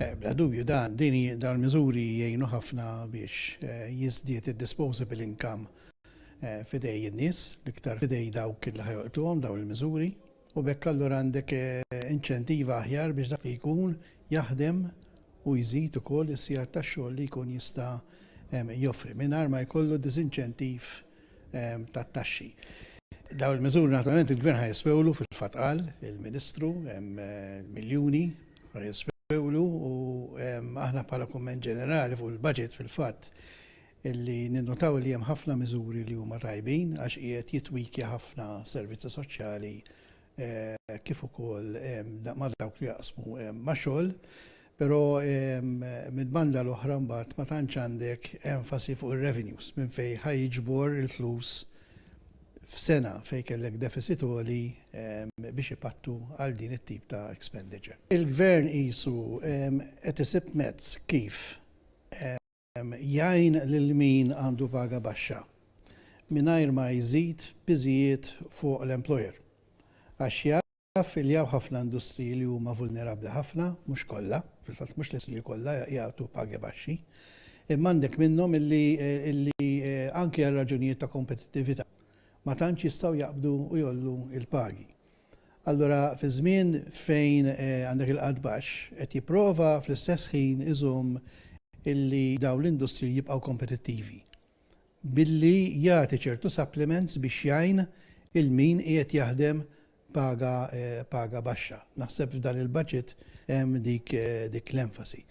Bla dubju dan l-miżuri jgħinu ħafna biex jizdiet id-disposable income fidej in-nies, l-iktar fidej dawk li ħajoltuhom daw il-miżuri, u bekk allura għandek inċentiva aħjar biex dak li jkun jaħdem u jżid ukoll is-sigħat tax-xogħol li jkun jista' joffri mingħajr ma jkollu disinċentiv tat-taxxi. Daw il-miżuri naturalment il-Gvern ħajspewlu fil-fatt qal il-Ministru miljuni ħajspewlu u aħna bħala kumment ġenerali fuq il-budget fil-fatt illi ninnotaw li hemm ħafna miżuri li huma tajbin għax qiegħed jitwikja ħafna servizzi soċjali kif ukoll ma dawk li jaqsmu ma' xogħol, però mid-banda l-oħra mbagħad ma tantx għandek enfasi fuq ir-revenues minn fejn ħajġbor il-flus f'sena fejn kellek deficit għoli biex ipattu għal din it-tip ta' expenditure. Il-Gvern qisu qed isib mezz kif jgħin lil min għandu paga baxxa mingħajr ma jżid biżijiet fuq l-employer. Għax jaf li hawn ħafna industriji li huma vulnerabbli ħafna, mhux kollha, fil-fatt mhux l-industriji kollha jagħtu pagi baxxi, imma għandek minnhom illi anke għal raġunijiet ta' kompetittività ma tantx jistgħu jaqbdu u jollu il-pagi. Allura fi żmien fejn għandek il-qad baxx qed jipprova fl-istess ħin iżomm illi daw l-industri jibqgħu kompetittivi billi jagħti ċertu supplements biex jgħin il-min qiegħed jaħdem paga baxxa. Naħseb f'dan il-budget hemm dik l-enfasi.